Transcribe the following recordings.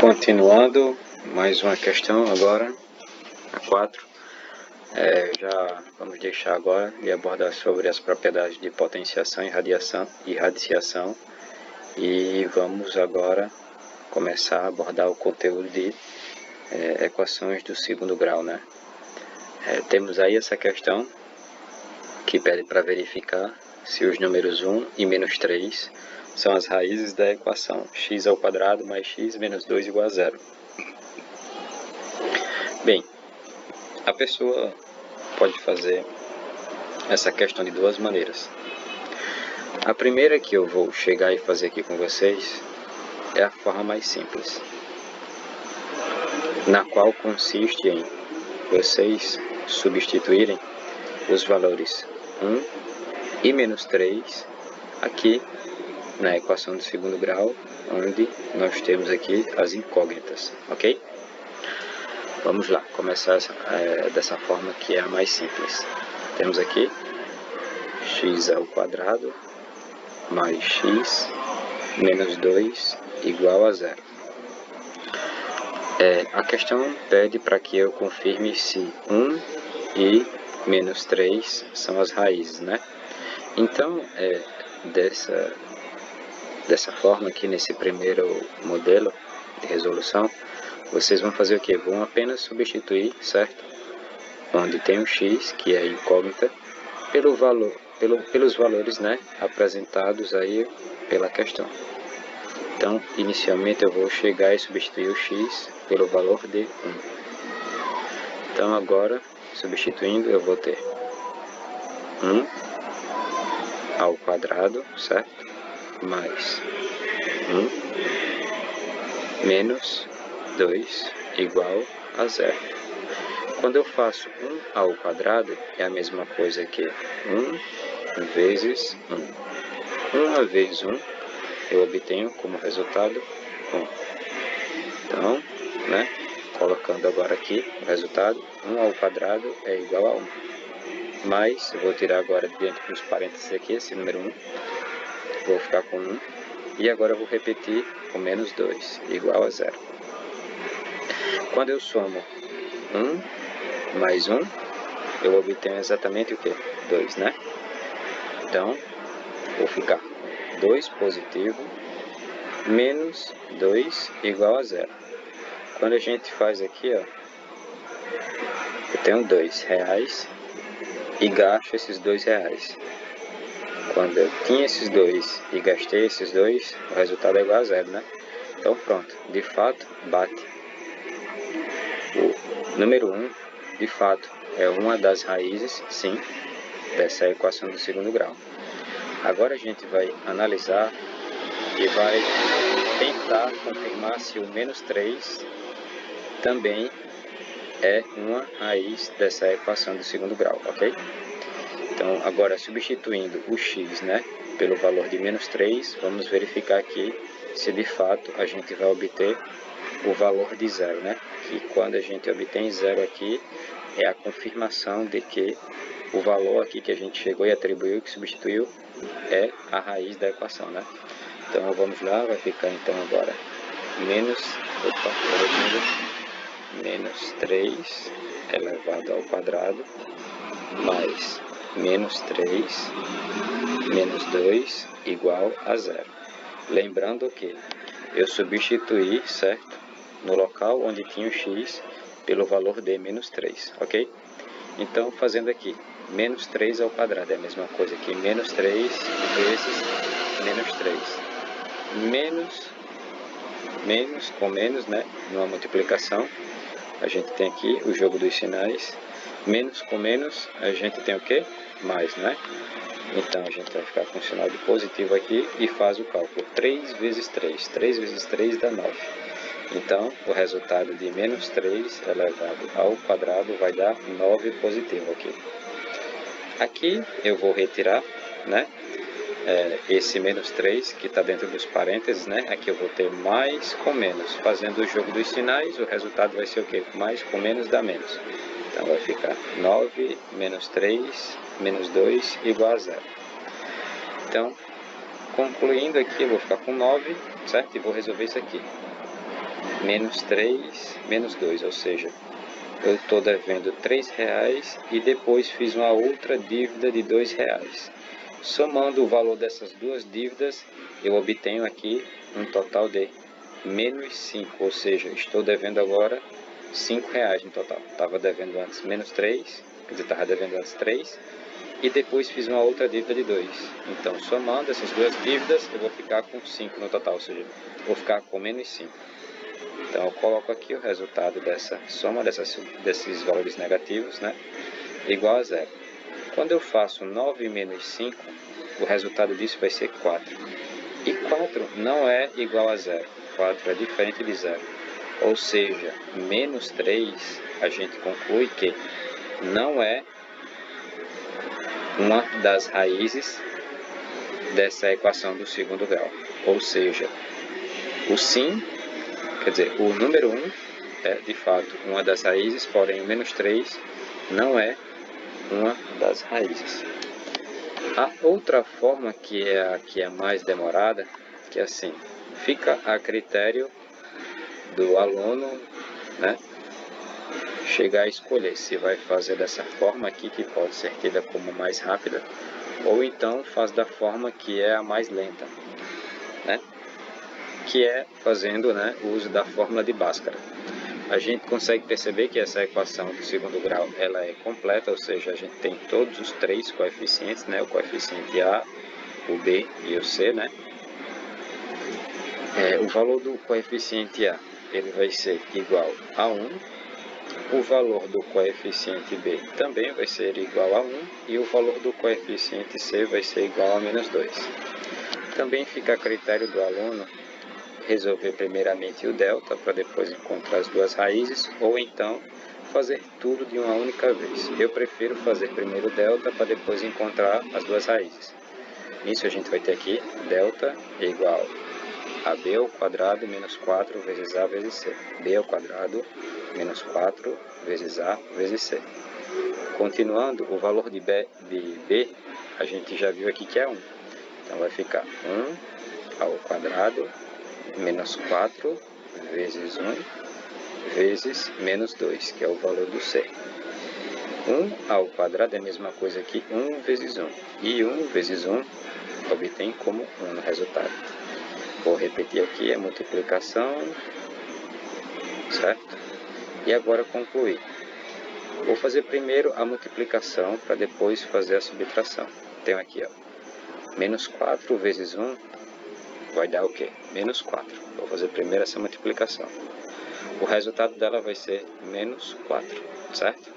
Continuando, mais uma questão agora, a 4. Já vamos deixar agora e abordar sobre as propriedades de potenciação e radiciação. E vamos agora começar a abordar o conteúdo de equações do segundo grau, né? Temos aí essa questão que pede para verificar se os números 1 e menos 3 são as raízes da equação x ao quadrado mais x menos 2 igual a 0. Bem, a pessoa pode fazer essa questão de duas maneiras. A primeira que eu vou chegar e fazer aqui com vocês é a forma mais simples, na qual consiste em vocês substituírem os valores 1 e menos 3 aqui na equação do segundo grau, onde nós temos aqui as incógnitas, ok? Vamos lá, começar dessa forma que é a mais simples. Temos aqui x ao quadrado mais x menos 2 igual a 0. A questão pede para que eu confirme se 1 e menos 3 são as raízes, né? Então, dessa forma aqui, nesse primeiro modelo de resolução, vocês vão fazer o que? Vão apenas substituir, certo? Onde tem o x, que é a incógnita, pelos valores, né, apresentados aí pela questão. Então, inicialmente eu vou chegar e substituir o x pelo valor de 1. Então, agora, substituindo, eu vou ter 1 ao quadrado, certo? Mais 1 menos 2 igual a 0. Quando eu faço 1 ao quadrado, é a mesma coisa que 1 vezes 1. 1 vezes 1, eu obtenho como resultado 1. Então, né, colocando agora aqui o resultado, 1 ao quadrado é igual a 1. Mas, eu vou tirar agora dentro dos parênteses aqui, esse número 1. Vou ficar com 1. E agora eu vou repetir com menos 2, igual a 0. Quando eu somo 1 mais 1, eu obtenho exatamente o que? 2, né? Então, vou ficar 2 positivo menos 2 igual a 0. Quando a gente faz aqui, ó, eu tenho 2 reais e gasto esses 2 reais. Quando eu tinha esses 2 e gastei esses 2, o resultado é igual a 0, né? Então pronto, de fato bate. O número 1, de fato, é uma das raízes, sim, dessa equação do segundo grau. Agora a gente vai analisar e vai tentar confirmar se o menos 3 também é uma raiz dessa equação do segundo grau, ok? Então, agora substituindo o x, né, pelo valor de menos 3, vamos verificar aqui se de fato a gente vai obter o valor de 0, né? Que quando a gente obtém 0 aqui, é a confirmação de que o valor aqui que a gente chegou e atribuiu, que substituiu, é a raiz da equação, né? Então, vamos lá, vai ficar então agora menos 3 elevado ao quadrado mais menos 3 menos 2 igual a 0. Lembrando que eu substituí, certo, no local onde tinha o x pelo valor de menos 3, ok? Então, fazendo aqui, menos 3 ao quadrado é a mesma coisa que menos 3 vezes menos 3. Menos com menos, né, numa multiplicação, a gente tem aqui o jogo dos sinais. Menos com menos, a gente tem o quê? Mais, né? Então, a gente vai ficar com o sinal de positivo aqui e faz o cálculo. 3 vezes 3. 3 vezes 3 dá 9. Então, o resultado de menos 3 elevado ao quadrado vai dar 9 positivo aqui. Aqui eu vou retirar, né, esse menos 3 que está dentro dos parênteses, né? Aqui eu vou ter mais com menos. Fazendo o jogo dos sinais, o resultado vai ser o quê? Mais com menos dá menos. Então, vai ficar 9 menos 3 menos 2 igual a 0. Então, concluindo aqui, eu vou ficar com 9, certo? E vou resolver isso aqui. menos 3, menos 2, ou seja, eu estou devendo R$3 e depois fiz uma outra dívida de R$2. Somando o valor dessas duas dívidas, eu obtenho aqui um total de menos 5, ou seja, estou devendo agora R$5 no total. Estava devendo antes menos 3, quer dizer, estava devendo antes 3, e depois fiz uma outra dívida de 2. Então, somando essas duas dívidas, eu vou ficar com 5 no total, ou seja, vou ficar com menos 5. Então, eu coloco aqui o resultado dessa soma desses valores negativos, né, igual a zero. Quando eu faço 9 menos 5, o resultado disso vai ser 4. E 4 não é igual a zero. 4 é diferente de zero. Ou seja, menos 3, a gente conclui que não é uma das raízes dessa equação do segundo grau. Ou seja, o sim, quer dizer, o número 1 é de fato uma das raízes, porém o menos 3 não é uma das raízes. A outra forma, que é a que é mais demorada, que é assim, fica a critério do aluno, né, chegar a escolher se vai fazer dessa forma aqui, que pode ser tida como mais rápida, ou então faz da forma que é a mais lenta, né, que é fazendo, né, o uso da fórmula de Bhaskara. A gente consegue perceber que essa equação do segundo grau ela é completa, ou seja, a gente tem todos os três coeficientes, né, o coeficiente A, o B e o C, né. O valor do coeficiente A ele vai ser igual a 1, o valor do coeficiente B também vai ser igual a 1 e o valor do coeficiente C vai ser igual a menos 2. Também fica a critério do aluno resolver primeiramente o delta para depois encontrar as duas raízes, ou então fazer tudo de uma única vez. Eu prefiro fazer primeiro o delta para depois encontrar as duas raízes. Nisso a gente vai ter aqui delta é igual a b ao quadrado menos 4 vezes a vezes c. b ao quadrado menos 4 vezes a vezes c. Continuando, o valor de b a gente já viu aqui que é 1. Então vai ficar 1 ao quadrado menos 4 vezes 1 vezes menos 2, que é o valor do c. 1 ao quadrado é a mesma coisa que 1 vezes 1. E 1 vezes 1 obtém como 1 no resultado. Vou repetir aqui a multiplicação, certo? E agora concluir. Vou fazer primeiro a multiplicação para depois fazer a subtração. Tenho aqui, ó, menos 4 vezes 1 vai dar o quê? Menos 4. Vou fazer primeiro essa multiplicação. O resultado dela vai ser menos 4, certo?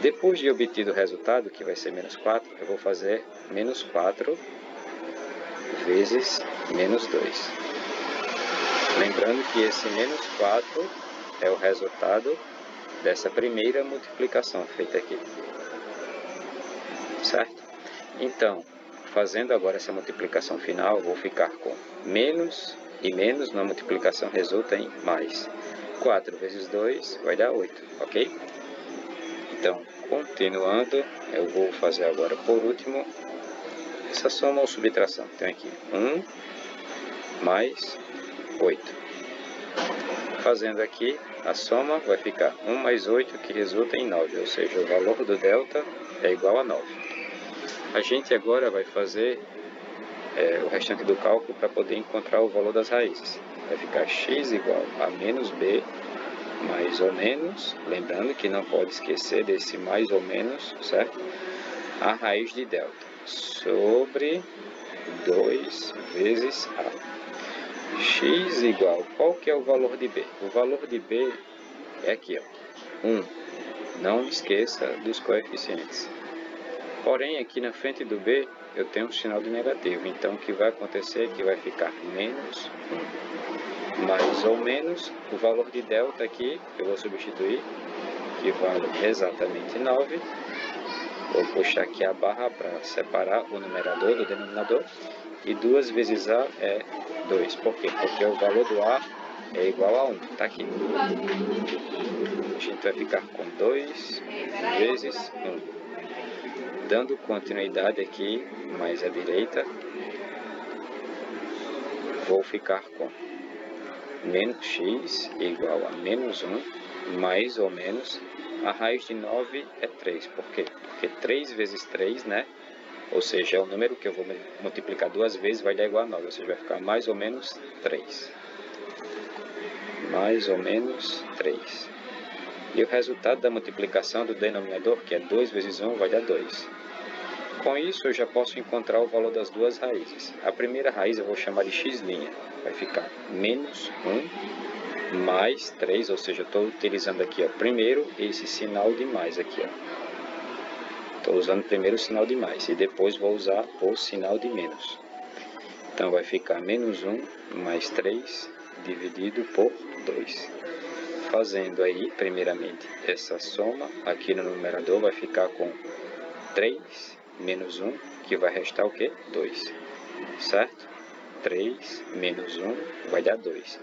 Depois de obtido o resultado, que vai ser menos 4, eu vou fazer menos 4 vezes menos 2. Lembrando que esse menos 4 é o resultado dessa primeira multiplicação feita aqui, certo? Então, fazendo agora essa multiplicação final, vou ficar com menos e menos na multiplicação resulta em mais. 4 vezes 2 vai dar 8, ok? Então, continuando, eu vou fazer agora por último essa soma ou subtração. Então aqui 1 mais 8. Fazendo aqui a soma vai ficar 1 mais 8 que resulta em 9, ou seja, o valor do delta é igual a 9. A gente agora vai fazer o restante do cálculo para poder encontrar o valor das raízes. Vai ficar x igual a menos b mais ou menos, lembrando que não pode esquecer desse mais ou menos, certo? A raiz de delta sobre 2 vezes a. X igual, qual que é o valor de b? O valor de b é aqui, ó, 1. Não esqueça dos coeficientes. Porém, aqui na frente do b, eu tenho um sinal de negativo. Então, o que vai acontecer é que vai ficar menos 1. Mais ou menos, o valor de delta aqui, eu vou substituir, que vale exatamente 9. Vou puxar aqui a barra para separar o numerador do denominador. E 2 vezes a é 2. Por quê? Porque o valor do a é igual a 1. Está aqui. A gente vai ficar com 2 vezes 1. Dando continuidade aqui, mais à direita, vou ficar com menos x igual a menos 1, mais ou menos, a raiz de 9 é 3. Por quê? Porque 3 vezes 3, né? Ou seja, é o número que eu vou multiplicar duas vezes, vai dar igual a 9. Ou seja, vai ficar mais ou menos 3. Mais ou menos 3. E o resultado da multiplicação do denominador, que é 2 vezes 1, vai dar 2. Com isso, eu já posso encontrar o valor das duas raízes. A primeira raiz eu vou chamar de x'. Vai ficar menos 1 mais 3, ou seja, eu estou utilizando aqui, ó, primeiro esse sinal de mais aqui, ó. Estou usando primeiro o sinal de mais e depois vou usar o sinal de menos. Então, vai ficar menos 1 mais 3 dividido por 2. Fazendo aí, primeiramente, essa soma aqui no numerador vai ficar com 3 menos 1, que vai restar o quê? 2. Certo? 3 menos 1 vai dar 2.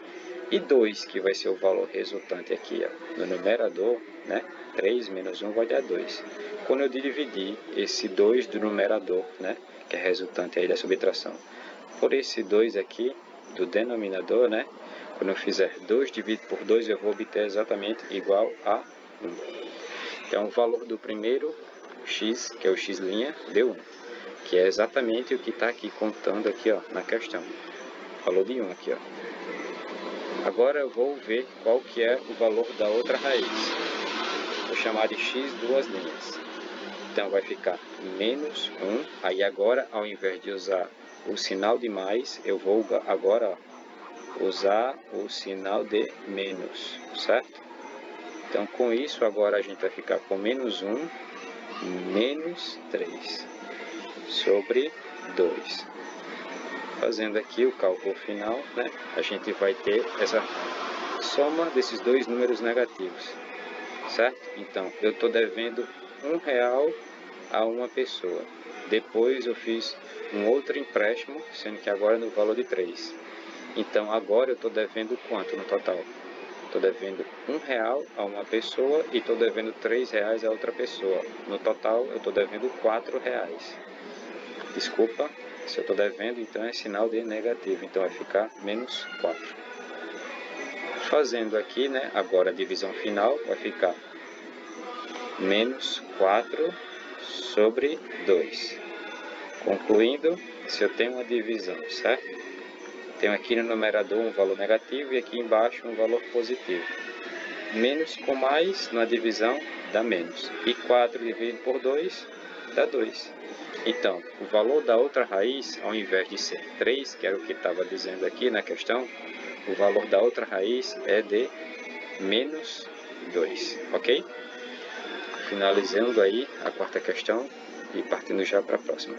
E 2, que vai ser o valor resultante aqui, ó, no numerador, né? 3 menos 1 vai dar 2. Quando eu dividir esse 2 do numerador, né? Que é resultante aí da subtração, por esse 2 aqui do denominador, né? Quando eu fizer 2 dividido por 2, eu vou obter exatamente igual a 1. Então, o valor do primeiro x, que é o x', deu 1. Que é exatamente o que está aqui contando aqui, ó, na questão. Valor de 1 aqui, ó. Agora eu vou ver qual que é o valor da outra raiz. Vou chamar de x duas linhas. Então, vai ficar menos 1. Aí agora, ao invés de usar o sinal de mais, eu vou agora, ó, usar o sinal de menos, certo? Então, com isso, agora a gente vai ficar com menos 1 menos 3 sobre 2. Fazendo aqui o cálculo final, né, a gente vai ter essa soma desses dois números negativos, certo? Então, eu estou devendo R$1 a uma pessoa. Depois eu fiz um outro empréstimo, sendo que agora no valor de 3. Então, agora eu estou devendo quanto no total? Estou devendo R$1 a uma pessoa e estou devendo R$3 a outra pessoa. No total, eu estou devendo R$4. Desculpa, se eu estou devendo, então é sinal de negativo. Então, vai ficar menos 4. Fazendo aqui, né, agora a divisão final, vai ficar menos 4 sobre 2. Concluindo, se eu tenho uma divisão, certo? Tenho aqui no numerador um valor negativo e aqui embaixo um valor positivo. Menos com mais na divisão dá menos. E 4 dividido por 2 dá 2. Então, o valor da outra raiz, ao invés de ser 3, que era o que estava dizendo aqui na questão, o valor da outra raiz é de menos 2, ok? Finalizando aí a quarta questão e partindo já para a próxima.